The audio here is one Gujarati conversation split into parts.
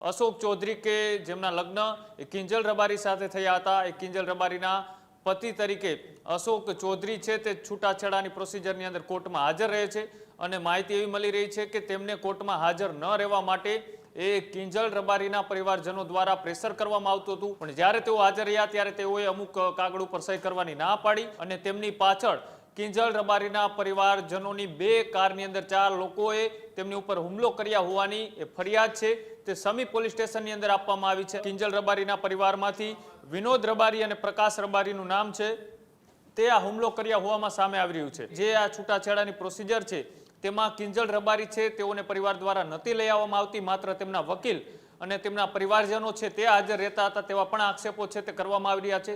અશોક ચૌધરી કે જેમના લગ્ન કિંજલ રબારી સાથે થયા હતા। એ કિંજલ રબારીના પતિ તરીકે અશોક ચૌધરી છે તે છૂટાછેડાની પ્રોસિજરની અંદર કોર્ટમાં હાજર રહે છે અને માહિતી એવી મળી રહી છે કે તેમને કોર્ટમાં હાજર ન રહેવા માટે એ કિંજલ રબારીના પરિવારજનો દ્વારા પ્રેશર કરવામાં આવતું હતું, પણ જ્યારે તેઓ હાજર રહ્યા ત્યારે તેઓએ અમુક કાગળ ઉપર સહી કરવાની ના પાડી અને તેમની પાછળ કિંજલ રબારીના પરિવારજનોની 2 કારની અંદર 4 લોકોએ તેમની ઉપર હુમલો કર્યા હોવાની એ ફરિયાદ છે તે સમી પોલીસ સ્ટેશનની અંદર આપવામાં આવી છે। કિંજલ રબારીના પરિવારમાંથી વિનોદ રબારી અને પ્રકાશ રબારીનું નામ છે તે આ હુમલો કર્યા હોવામાં સામે આવી રહ્યું છે। જે આ છૂટાછેડાની પ્રોસિજર છે તેમાં કિંજલ રબારી છે તેઓને પરિવાર દ્વારા નથી લઈ આવવામાં આવતી, માત્ર તેમના વકીલ અને તેમના પરિવારજનો છે તે હાજર રહેતા હતા તેવા પણ આક્ષેપો છે તે કરવામાં આવી રહ્યા છે।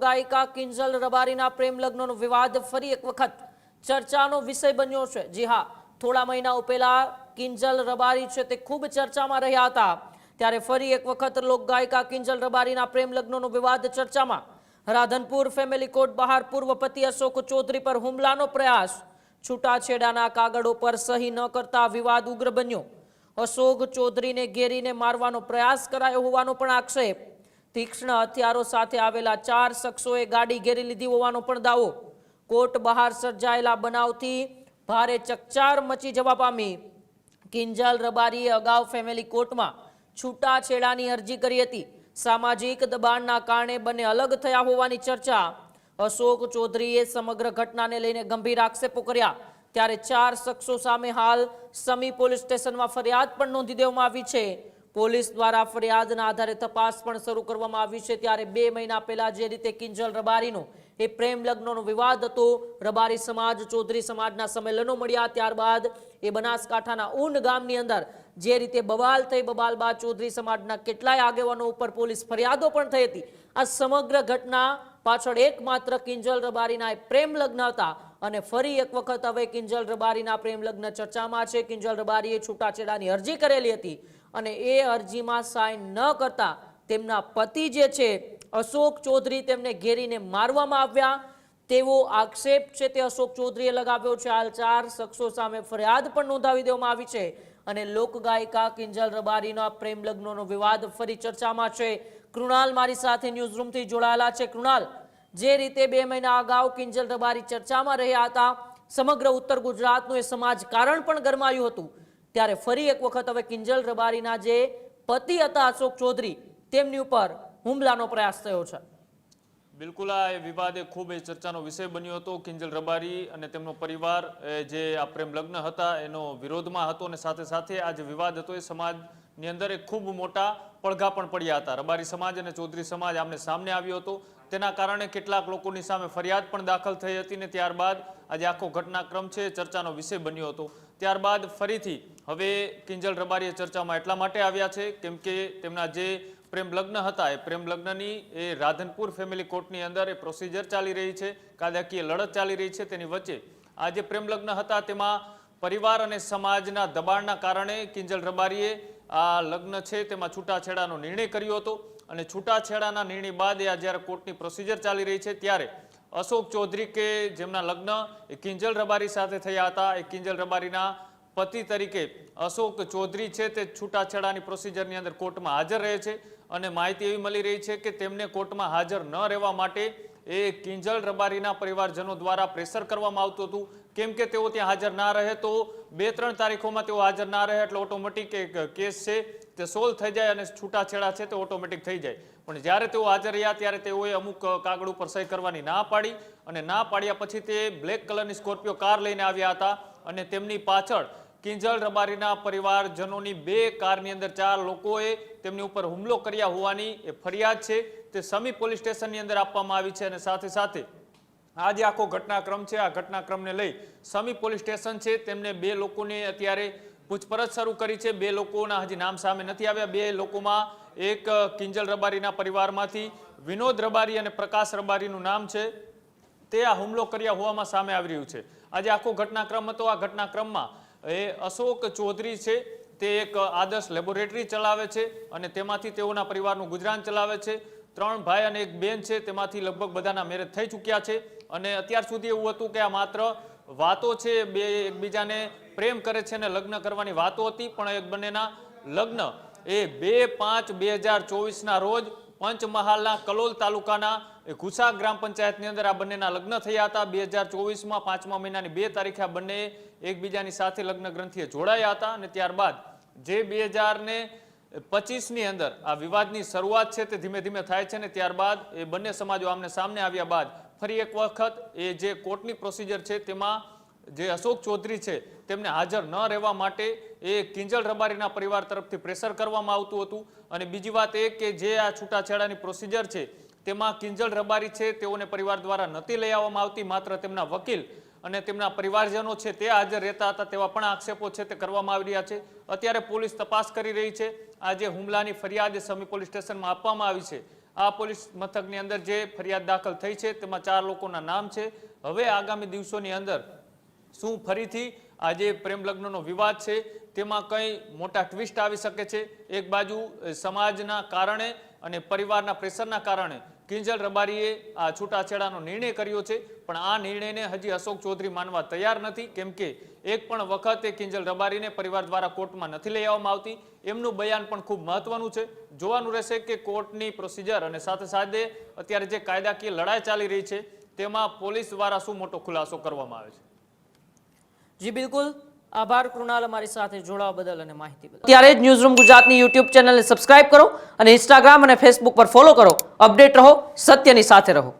ગાયિકા કિંજલ રબારીના પ્રેમ લગ્નનો વિવાદ ફરી એક વખત ચર્ચાનો વિષય બન્યો છે। જી હા, થોડા મહિનાઓ પહેલા કિંજલ રબારી છે તે ખૂબ ચર્ચામાં રહ્યા હતા, ત્યારે ફરી એક વખત લોકગાયિકા કિંજલ રબારીના પ્રેમ લગ્નનો વિવાદ ચર્ચામાં। રાધનપુર ફેમિલી કોર્ટ બહાર પૂર્વ પતિ અશોક ચૌધરી પર હુમલાનો પ્રયાસ, છૂટાછેડાના કાગળો પર સહી ન કરતા વિવાદ ઉગ્ર બન્યો। અશોક ચૌધરીને ઘેરીને મારવાનો પ્રયાસ કરાયો હોવાનો પણ આક્ષેપ। તીક્ષ્ણ હથિયારો સાથે આવેલા 4 શખ્સોએ ગાડી ઘેરી લીધી હોવાનો પણ દાવો। કોર્ટ બહાર સર્જાયેલા બનાવથી ભારે ચકચાર મચી જવા પામી। કિંજલ રબારીએ અગાઉ ફેમિલી કોર્ટમાં છૂટાછેડાની અરજી કરી હતી। સામાજિક દબાણના કારણે બંને અલગ થયા હોવાની ચર્ચા। અશોક ચૌધરીએ સમગ્ર ઘટનાને લઈને ગંભીર આક્ષેપો કર્યા, ત્યારે 4 શખ્સો સામે હાલ સમી પોલીસ સ્ટેશનમાં ફરિયાદ પણ નોંધી દેવામાં આવી છે। પોલીસ દ્વારા ફરિયાદના આધારે તપાસ પણ શરૂ કરવામાં આવી છે। ત્યારે 2 મહિના પહેલા જે રીતે કિંજલ રબારીનો એ પ્રેમ લગ્નનો વિવાદ હતો, રબારી સમાજ ચૌધરી સમાજના સંમેલનો મળ્યા, ત્યારબાદ એ બનાસકાંઠાના ઊંડ ગામની અંદર જે રીતે બબાલ થઈ, બબાલ બાદ ચૌધરી સમાજના કેટલાય આગેવાનો ઉપર પોલીસ ફરિયાદો પણ થઈ હતી। આ સમગ્ર ઘટના પાછળ એકમાત્ર કિંજલ રબારીના એ પ્રેમ લગ્ન હતા અને ફરી એક વખત હવે કિંજલ રબારીના પ્રેમ લગ્ન ચર્ચામાં છે। કિંજલ રબારીએ છૂટાછેડાની અરજી કરેલી હતી અને એ અરજીમાં સાઇન ન કરતા તેમના પતિ જે છે અશોક ચૌધરી તેમને ઘેરીને મારવામાં આવ્યા તેવો આક્ષેપ છે તે અશોક ચૌધરીએ લગાવ્યો છે। હાલ 4 શખ્સો સામે ફરિયાદ પણ નોંધાવી દેવામાં આવી છે અને લોકગાયિકા કિંજલ રબારીના પ્રેમ લગ્નનો વિવાદ ફરી ચર્ચામાં છે। કૃણાલ મારી સાથે ન્યૂઝ રૂમથી જોડાયેલા છે। કૃણાલ, જે રીતે 2 મહિના અગાઉ કિંજલ રબારી ચર્ચામાં રહ્યા હતા, સમગ્ર ઉત્તર ગુજરાતનું એ સમાજકારણ પણ ગરમાયું હતું, ત્યારે ફરી એક વખત હવે કિંજલ રબારીના જે પતિ હતા અશોક ચૌધરી તેમની ઉપર હુમલાનો પ્રયાસ થયો છે। બિલકુલ, આ વિવાદ ખૂબ ચર્ચાનો વિષય બન્યો હતો। કિંજલ રબારી અને તેમનો પરિવાર જે આ પ્રેમ લગ્ન હતા એનો વિરોધમાં હતો અને સાથે સાથે આ જે વિવાદ હતો એ સમાજની અંદર ખૂબ મોટા પડઘા પણ પડ્યા હતા। રબારી સમાજ અને ચૌધરી સમાજ આમને સામને આવ્યો હતો, તેના કારણે કેટલાક લોકોની સામે ફરિયાદ પણ દાખલ થઈ હતી ને ત્યારબાદ આજે આખો ઘટનાક્રમ છે ચર્ચાનો વિષય બન્યો હતો। ત્યારબાદ ફરીથી હવે કિંજલ રબારી ચર્ચામાં એટલા માટે આવ્યા છે કેમ કે તેમના જે પ્રેમ લગ્ન હતા એ પ્રેમ લગ્નની એ રાધનપુર ફેમિલી કોર્ટની અંદર એ પ્રોસિજર ચાલી રહી છે, કાયદાકીય લડત ચાલી રહી છે। તેની વચ્ચે આ જે પ્રેમ લગ્ન હતા તેમાં પરિવાર અને સમાજના દબાણના કારણે કિંજલ રબારીએ આ લગ્ન છે તેમાં છૂટાછેડાનો નિર્ણય કર્યો હતો અને છૂટાછેડાના નિર્ણય બાદ આ જ્યારે કોર્ટની પ્રોસિજર ચાલી રહી છે ત્યારે અશોક ચૌધરી કે જેમના લગ્ન એ કિંજલ રબારી સાથે થયા હતા, એ કિંજલ રબારીના પતિ તરીકે અશોક ચૌધરી છે તે છૂટાછેડાની પ્રોસિજરની અંદર કોર્ટમાં હાજર રહે છે અને માહિતી એવી મળી રહી છે કે તેમને કોર્ટમાં હાજર ન રહેવા માટે એ કિંજલ રબારીના પરિવારજનો દ્વારા પ્રેશર કરવામાં આવતું હતું, કેમ કે તેઓ ત્યાં હાજર ના રહે તો 2-3 તારીખોમાં તેઓ હાજર ના રહે એટલે ઓટોમેટિક કેસ છે તે સોલ્વ થઈ જાય અને છૂટાછેડા છે તે ઓટોમેટિક થઈ જાય। પણ જ્યારે તેઓ હાજર રહ્યા ત્યારે તેઓએ અમુક કાગળ ઉપર સહી કરવાની ના પાડી અને ના પાડ્યા પછી તે બ્લેક કલરની સ્કોર્પિયો કાર લઈને આવ્યા હતા અને તેમની પાછળ કિંજલ રબારીના પરિવારજનોની 2 કારની અંદર 4 લોકોએ તેમની ઉપર હુમલો કર્યા હોવાની એ ફરિયાદ છે તે સમી પોલીસ સ્ટેશનની અંદર આપવામાં આવી છે અને સાથે સાથે આ જે આખો ઘટનાક્રમ છે આ ઘટનાક્રમને લઈ સમી પોલીસ સ્ટેશન છે તેમને 2 લોકોને અત્યારે પૂછપરછ શરૂ કરી છે। 2 લોકોના હજી નામ સામે નથી આવ્યા। 2 લોકોમાં એક કિંજલ રબારીના પરિવારમાંથી વિનોદ રબારી અને પ્રકાશ રબારીનું નામ છે તે આ હુમલો કર્યા હોવામાં સામે આવી રહ્યું છે। આજે આખો ઘટનાક્રમ હતો. આ ઘટનાક્રમમાં અશોક ચૌધરી છે તે એક આદર્શ લેબોરેટરી ચલાવે છે અને તેમાંથી તેઓના પરિવારનું ગુજરાન ચલાવે છે. 3 ભાઈ અને 1 બેન છે, તેમાંથી લગભગ બધાના મેરેજ થઈ ચૂક્યા છે. અને અત્યાર સુધી એવું હતું કે આ માત્ર વાતો છે, બે એકબીજાને પ્રેમ કરે છે અને લગ્ન કરવાની વાતો હતી. પણ એક બંનેના લગ્ન એ 2/5/2024 રોજ પંચમહાલના કલોલ તાલુકાના ઘુસા ગ્રામ પંચાયતની અંદર આ બંનેના લગ્ન થયા હતા. 2024માં 5મા મહિનાની 2 તારીખે આ બંને એકબીજાની સાથે લગ્ન ગ્રંથિએ જોડાયા હતા. અને ત્યારબાદ જે 2025ની અંદર આ વિવાદની શરૂઆત છે તે ધીમે ધીમે થાય છે. અને ત્યારબાદ એ બંને સમાજો આમને સામને આવ્યા બાદ ફરી એક વખત એ જે કોર્ટની પ્રોસિજર છે તેમાં જે અશોક ચૌધરી છે તેમને હાજર ન રહેવા માટે એ કિંજલ રબારીના પરિવાર તરફથી પ્રેશર કરવામાં આવતું હતું. અને બીજી વાત એ કે જે આ છૂટાછેડાની પ્રોસિજર છે તેમાં કિંજલ રબારી છે તેઓને પરિવાર દ્વારા નથી લઈ આવવામાં આવતી, માત્ર તેમના વકીલ અને તેમના પરિવારજનો છે તે હાજર રહેતા હતા તેવા પણ આક્ષેપો છે તે કરવામાં આવી રહ્યા છે. અત્યારે પોલીસ તપાસ કરી રહી છે. આ જે હુમલાની ફરિયાદ સમી પોલીસ સ્ટેશનમાં આપવામાં આવી છે, આ પોલીસ મથકની અંદર જે ફરિયાદ દાખલ થઈ છે તેમાં 4 લોકોના નામ છે. હવે આગામી દિવસોની અંદર શું ફરીથી આ જે પ્રેમ લગ્નનો વિવાદ છે તેમાં કંઈ મોટા ટ્વિસ્ટ આવી શકે છે. એક બાજુ સમાજના કારણે અને પરિવારના પ્રેશરના કારણે કિંજલ રબારીએ આ છૂટાછેડાનો નિર્ણય કર્યો છે, પણ આ નિર્ણયને હજી અશોક ચૌધરી માનવા તૈયાર નથી. કેમ કે એક પણ વખતે કિંજલ રબારીને પરિવાર દ્વારા કોર્ટમાં નથી લઈ આવવામાં આવતી. એમનું બયાન પણ ખૂબ મહત્વનું છે. જોવાનું રહેશે કે કોર્ટની પ્રોસિજર અને સાથે સાથે અત્યારે જે કાયદાકીય લડાઈ ચાલી રહી છે તેમાં પોલીસ દ્વારા શું મોટો ખુલાસો કરવામાં આવે છે. જી બિલકુલ, આભાર કૃણાલ અમારી સાથે જોડાવા બદલ અને માહિતી બદલ. ત્યારે જ ન્યૂઝરૂમ ગુજરાતની યુટ્યુબ ચેનલને સબસ્ક્રાઇબ કરો અને ઇન્સ્ટાગ્રામ અને ફેસબુક પર ફોલો કરો. અપડેટ રહો, સત્યની સાથે રહો.